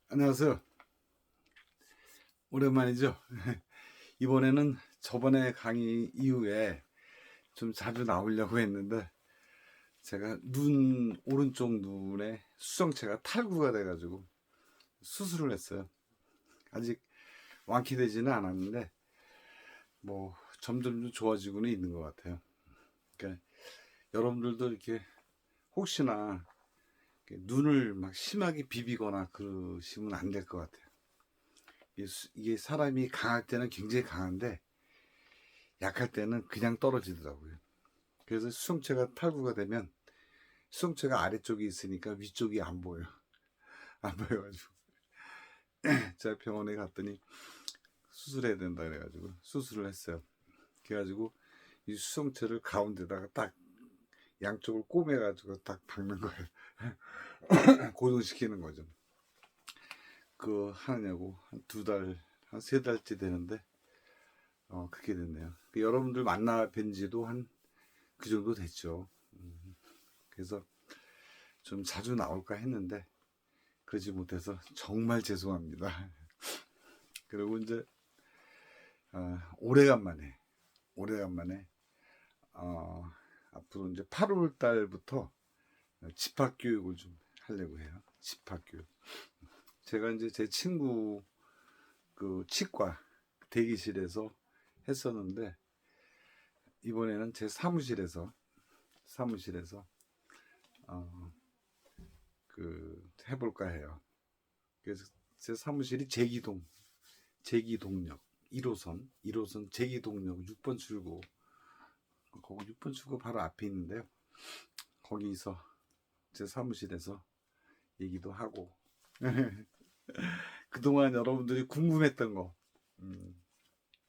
안녕하세요. 오랜만이죠. 이번에는 저번에 강의 이후에 좀 자주 나오려고 했는데 제가 오른쪽 눈에 수정체가 탈구가 돼가지고 수술을 했어요. 아직 완쾌되지는 않았는데 뭐 점점 좀 좋아지고는 있는 것 같아요. 그러니까 여러분들도 이렇게 혹시나 이렇게 눈을 막 심하게 비비거나 그러시면 안 될 것 같아요. 이게 사람이 강할 때는 굉장히 강한데 약할 때는 그냥 떨어지더라고요. 그래서 수성체가 탈구가 되면 수성체가 아래쪽에 있으니까 위쪽이 안 보여요. 안 보여가지고 제가 병원에 갔더니 수술해야 된다 그래가지고 수술을 했어요. 그래가지고 이 수성체를 가운데다가 딱 양쪽을 꼬매가지고 딱 박는 거예요. 고정시키는 거죠. 그거 하느냐고 한 2달, 한 3달째 되는데 그렇게 됐네요. 여러분들 만나 뵌 지도 한 그 정도 됐죠. 그래서 좀 자주 나올까 했는데 그러지 못해서 정말 죄송합니다. 그리고 이제 오래간만에 앞으로 이제 8월 달부터 집합 교육을 좀 하려고 해요. 집합 교육. 제가 이제 제 친구 그 치과 대기실에서 했었는데 이번에는 제 사무실에서 어, 그 해볼까 해요. 그래서 제 사무실이 제기동역 1호선 제기동역 6번 출구, 거기 6번 출구 바로 앞에 있는데요. 거기서 제 사무실에서 얘기도 하고 그동안 여러분들이 궁금했던 거,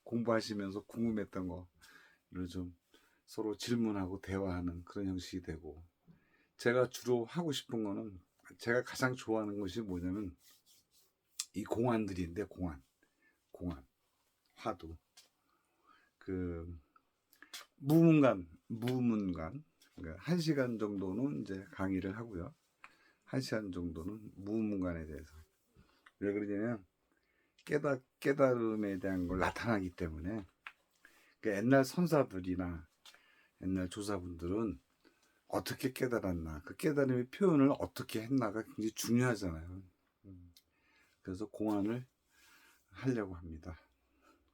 공부하시면서 궁금했던 거를 좀 서로 질문하고 대화하는 그런 형식이 되고, 제가 주로 하고 싶은 거는, 제가 가장 좋아하는 것이 뭐냐면 이 공안들인데, 공안 화두, 그 무문관, 그러니까 1시간 정도는 이제 강의를 하고요. 1시간 정도는 무문관에 대해서. 왜 그러냐면 깨달음에 대한 걸 나타나기 때문에. 그러니까 옛날 선사들이나 옛날 조사분들은 어떻게 깨달았나, 그 깨달음의 표현을 어떻게 했나가 굉장히 중요하잖아요. 그래서 공안을 하려고 합니다.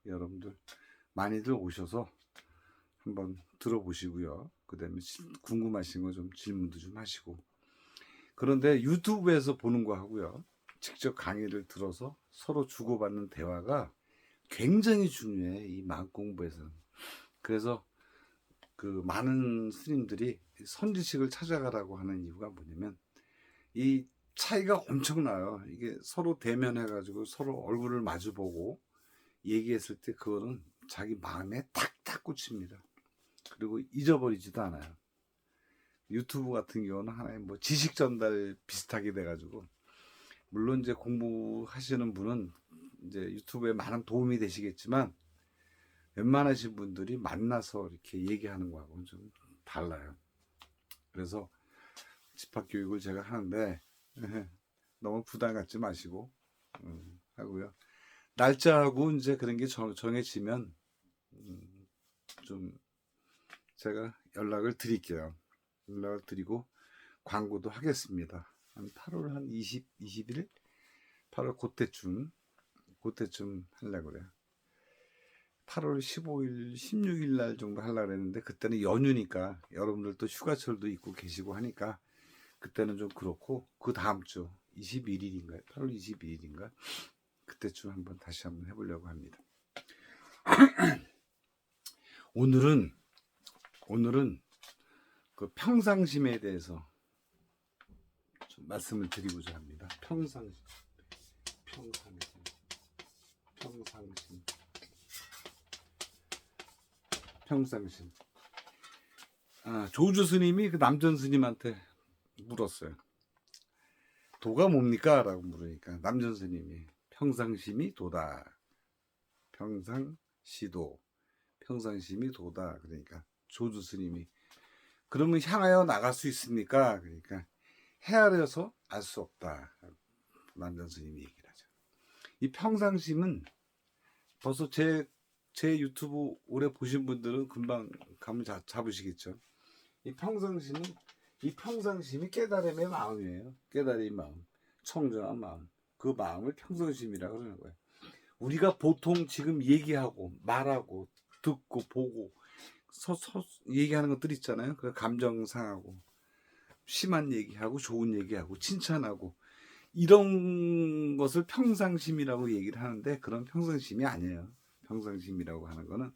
여러분들 많이들 오셔서 한번 들어보시고요. 그 다음에 궁금하신 거 좀 질문도 좀 하시고. 그런데 유튜브에서 보는 거 하고요, 직접 강의를 들어서 서로 주고받는 대화가 굉장히 중요해, 이 마음 공부에서는. 그래서 그 많은 스님들이 선지식을 찾아가라고 하는 이유가 뭐냐면 이 차이가 엄청나요. 이게 서로 대면해가지고 서로 얼굴을 마주보고 얘기했을 때 그거는 자기 마음에 탁탁 꽂힙니다. 그리고 잊어버리지도 않아요. 유튜브 같은 경우는 하나의 뭐 지식 전달 비슷하게 돼가지고, 물론 이제 공부하시는 분은 이제 유튜브에 많은 도움이 되시겠지만 웬만하신 분들이 만나서 이렇게 얘기하는 거하고는 좀 달라요. 그래서 집합교육을 제가 하는데 너무 부담 갖지 마시고 하고요. 날짜하고 이제 그런 게 정해지면 좀 제가 연락을 드릴게요. 연락을 드리고 광고도 하겠습니다. 한 8월 한 21일? 8월 그때쯤 하려고 그래요. 8월 15일, 16일 날 정도 하려고 했는데 그때는 연휴니까 여러분들도 휴가철도 있고 계시고 하니까 그때는 좀 그렇고, 그 다음 주 21일인가요? 8월 22일인가? 그때쯤 다시 한번 해보려고 합니다. 오늘은 그 평상심에 대해서 좀 말씀을 드리고자 합니다. 평상심. 조주 스님이 그 남전 스님한테 물었어요. 도가 뭡니까? 라고 물으니까 남전 스님이 평상심이 도다. 평상심이 도다. 그러니까 조주 스님이 그러면 향하여 나갈 수 있습니까? 그러니까 헤아려서 알 수 없다. 남전 스님이 얘기를 하죠. 이 평상심은 벌써 제 유튜브 오래 보신 분들은 금방 감을 잡으시겠죠. 이 평상심이 깨달음의 마음이에요. 깨달음의 마음, 청정한 마음. 그 마음을 평상심이라고 그러는 거예요. 우리가 보통 지금 얘기하고 말하고 듣고 보고 얘기하는 것들 있잖아요. 그 감정 상하고 심한 얘기하고 좋은 얘기하고 칭찬하고 이런 것을 평상심이라고 얘기를 하는데 그런 평상심이 아니에요. 평상심이라고 하는 거는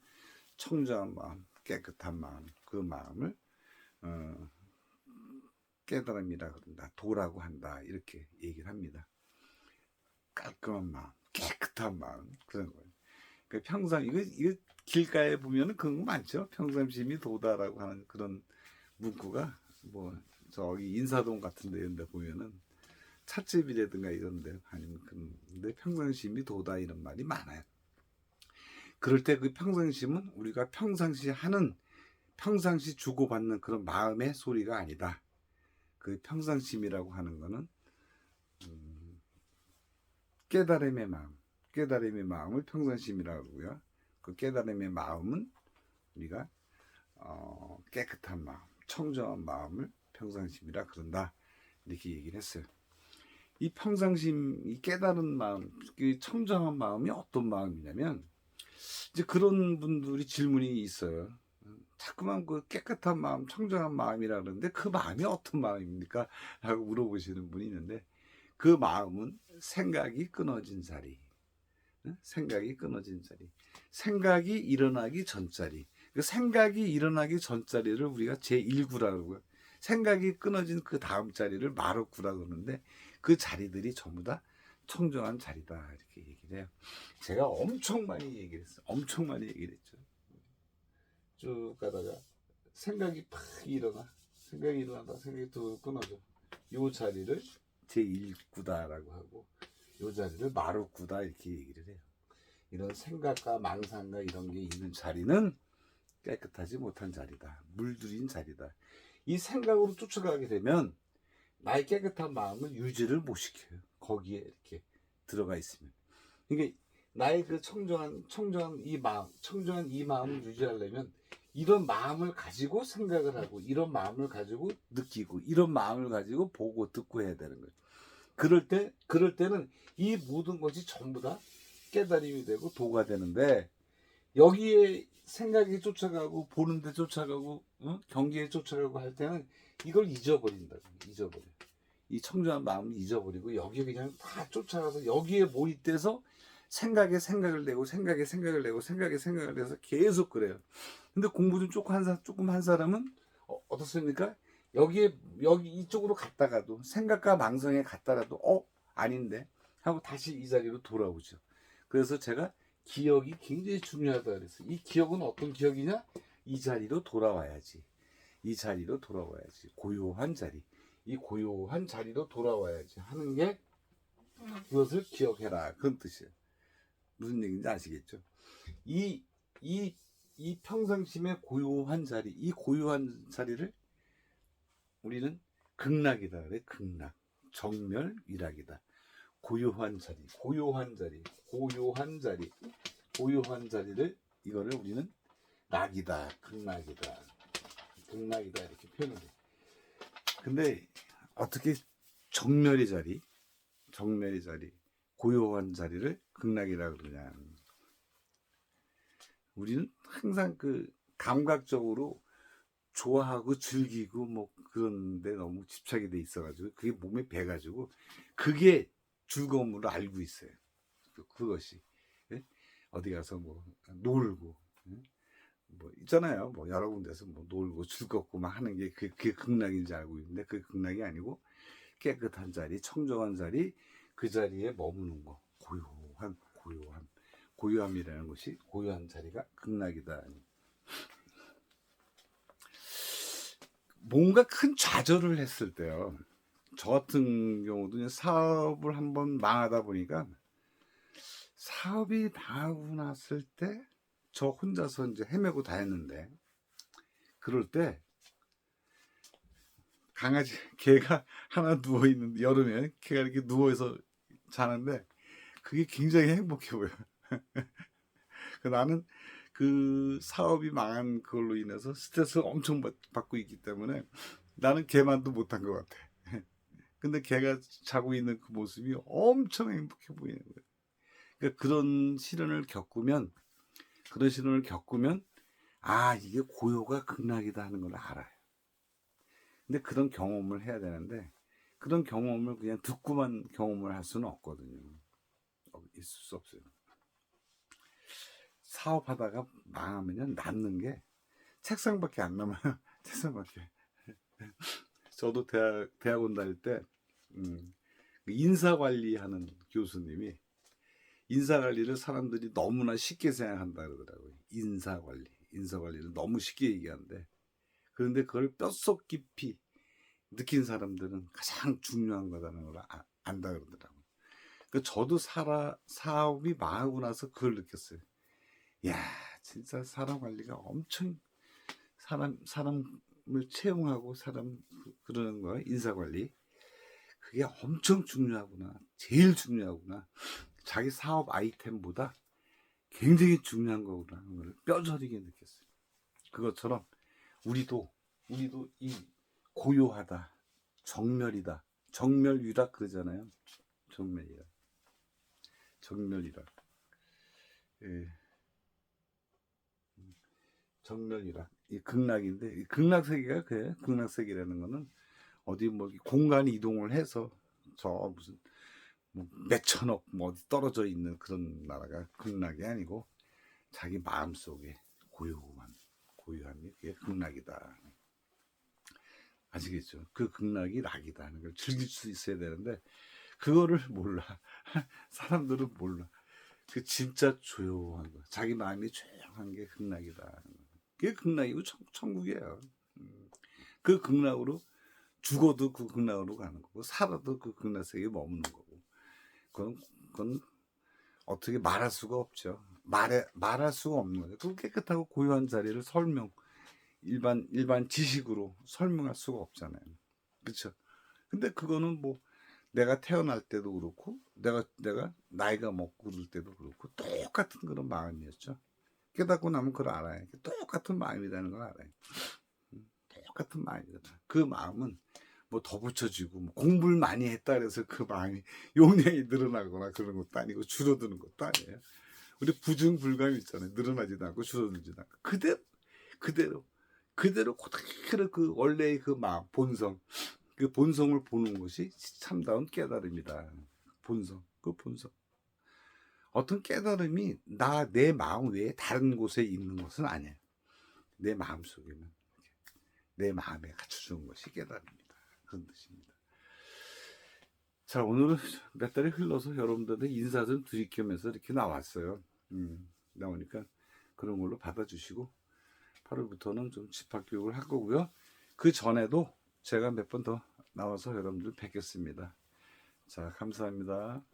청정한 마음, 깨끗한 마음, 그 마음을 깨달음이라고 한다, 도라고 한다 이렇게 얘기를 합니다. 깔끔한 마음, 깨끗한 마음 그런 거예요. 그러니까 이거 길가에 보면은 그런 거 많죠. 평상심이 도다라고 하는 그런 문구가 뭐 저기 인사동 같은 데 이런 데 보면은 찻집이라든가 이런 데 아니면 근데 평상심이 도다 이런 말이 많아요. 그럴 때 그 평상심은 우리가 평상시 주고받는 그런 마음의 소리가 아니다. 그 평상심이라고 하는 거는 깨달음의 마음을 평상심이라고 하고요. 그 깨달음의 마음은 우리가 깨끗한 마음, 청정한 마음을 평상심이라 그런다. 이렇게 얘기를 했어요. 이 평상심, 이 깨달은 마음, 이 청정한 마음이 어떤 마음이냐면 이제 그런 분들이 질문이 있어요. 자꾸만 그 깨끗한 마음, 청정한 마음이라 그러는데 그 마음이 어떤 마음입니까? 라고 물어보시는 분이 있는데 그 마음은 생각이 끊어진 자리. 생각이 끊어진 자리. 생각이 일어나기 전 자리. 그 생각이 일어나기 전 자리를 우리가 제1구라고 그러고요. 생각이 끊어진 그 다음 자리를 마루구라고 그러는데 그 자리들이 전부 다 청정한 자리다. 이렇게 얘기를 해요. 제가 엄청 많이 얘기를 했어요. 엄청 많이 얘기를 했죠. 쭉 가다가 생각이 팍 생각이 일어나다 생각이 또 끊어져. 요 자리를 제1구다라고 하고 요 자리를 마루구다 이렇게 얘기를 해요. 이런 생각과 망상과 이런 게 있는 자리는 깨끗하지 못한 자리다. 물들인 자리다. 이 생각으로 쫓아가게 되면 나의 깨끗한 마음을 유지를 못 시켜요. 거기에 이렇게 들어가 있으면. 그러니까 나의 그 청정한 이 마음을 유지하려면 이런 마음을 가지고 생각을 하고 이런 마음을 가지고 느끼고 이런 마음을 가지고 보고 듣고 해야 되는 거예요. 그럴 때는 이 모든 것이 전부 다 깨달음이 되고 도가 되는데 여기에 생각이 쫓아가고 보는데 쫓아가고 경계에 쫓아가고 할 때는 이걸 잊어버린다고. 잊어버려. 이 청정한 마음을 잊어버리고 여기에 그냥 다 쫓아가서 여기에 몰입돼서 생각에 생각을 내고 생각에 생각을 내고 생각에 생각을 내서 계속 그래요. 근데 공부 좀 조금 한 사람은 어떻습니까? 여기 이쪽으로 갔다가도 생각과 망상에 갔다가도 아닌데 하고 다시 이 자리로 돌아오죠. 그래서 제가 기억이 굉장히 중요하다 그랬어요. 이 기억은 어떤 기억이냐? 이 자리로 돌아와야지. 이 자리로 돌아와야지. 고요한 자리. 이 고요한 자리로 돌아와야지 하는 게 그것을 기억해라. 그런 뜻이에요. 무슨 얘기인지 아시겠죠? 이 평상심의 고요한 자리, 이 고요한 자리를 우리는 극락이다 그래. 극락. 정멸 위락이다. 고요한 자리, 고요한 자리를 이거를 우리는 낙이다, 극락이다 이렇게 표현을 해. 근데 어떻게 정멸의 자리, 고요한 자리를 극락이라 그러냐? 우리는 항상 그 감각적으로 좋아하고 즐기고 뭐 그런데 너무 집착이 돼 있어가지고 그게 몸에 배가지고 그게 즐거움으로 알고 있어요. 그것이 어디 가서 뭐 놀고 뭐 있잖아요. 뭐 여러 군데서 뭐 놀고 즐겁고 막 하는 게 그게 극락인지 알고 있는데 그 극락이 아니고 깨끗한 자리, 청정한 자리, 그 자리에 머무는 거, 고요함이라는 것이 고요한 자리가 극락이다. 뭔가 큰 좌절을 했을 때요. 저 같은 경우도 사업을 한번 망하다 보니까 사업이 망하고 났을 때 저 혼자서 이제 헤매고 다녔는데 그럴 때 개가 하나 누워 있는데 여름에 개가 이렇게 누워서 자는데 그게 굉장히 행복해 보여. 나는 그 사업이 망한 그걸로 인해서 스트레스를 엄청 받고 있기 때문에 나는 걔만도 못한 것 같아. 근데 걔가 자고 있는 그 모습이 엄청 행복해 보이는 거예요. 그러니까 그런 시련을 겪으면 아, 이게 고요가 극락이다 하는 걸 알아요. 근데 그런 경험을 해야 되는데 그런 경험을 그냥 듣고만 경험을 할 수는 없거든요. 있을 수 없어요. 사업하다가 망하면요, 남는 게 책상밖에 안 남아요. 책상밖에. 저도 대학원 다닐 때 인사관리하는 교수님이 인사관리를 사람들이 너무나 쉽게 생각한다 그러더라고요. 인사관리를 너무 쉽게 얘기하는데 그런데 그걸 뼛속 깊이 느낀 사람들은 가장 중요한 거다는 걸 안다 그러더라고요. 저도 사업이 망하고 나서 그걸 느꼈어요. 야, 진짜 사람 관리가 엄청 사람을 채용하고 그러는 거야. 인사 관리. 그게 엄청 중요하구나. 제일 중요하구나. 자기 사업 아이템보다 굉장히 중요한 거구나 하는 걸 뼈저리게 느꼈어요. 그것처럼 우리도 이 고요하다, 정멸이다, 정멸위락 그러잖아요. 정멸이락. 예. 정멸이락. 이 극락인데 이 극락세계가 그래. 극락세계라는 거는 어디 뭐 공간 이동을 해서 저 무슨 뭐 몇천억 뭐 어디 떨어져 있는 그런 나라가 극락이 아니고 자기 마음속에 고요함이 그게 극락이다. 아시겠죠? 그 극락이 낙이다 하는 걸 즐길 수 있어야 되는데 그거를 몰라. 사람들은 몰라. 그 진짜 조용한 거, 자기 마음이 조용한 게 극락이다. 그게 극락이고 천국이에요. 그 극락으로 죽어도 그 극락으로 가는 거고 살아도 그 극락 세계에 머무는 거고 그건 어떻게 말할 수가 없죠. 말할 수가 없는 거죠. 그 깨끗하고 고요한 자리를 일반 지식으로 설명할 수가 없잖아요. 그렇죠? 근데 그거는 뭐 내가 태어날 때도 그렇고 내가 나이가 먹고 그럴 때도 그렇고 똑같은 그런 마음이었죠. 깨닫고 나면 그걸 알아요. 똑같은 마음이라는 걸 알아요. 똑같은 마음이다. 그 마음은 뭐 더 붙여지고 뭐 공부를 많이 했다 그래서 그 마음이 용량이 늘어나거나 그런 것도 아니고 줄어드는 것도 아니에요. 우리 부중불감 있잖아요. 늘어나지도 않고 줄어들지도 않고 그대로 그대로 그 원래의 그 마음 본성 그 본성을 보는 것이 참다운 깨달음이다. 그 본성. 어떤 깨달음이 내 마음 외에 다른 곳에 있는 것은 아니에요. 내 마음 속에는 내 마음에 갖춰주는 것이 깨달음이다. 그런 뜻입니다. 자, 오늘은 몇 달이 흘러서 여러분들한테 인사 좀 드릴 겸해서 이렇게 나왔어요. 나오니까 그런 걸로 받아주시고 8월부터는 좀 집합교육을 할 거고요. 그 전에도 제가 몇 번 더 나와서 여러분들 뵙겠습니다. 자, 감사합니다.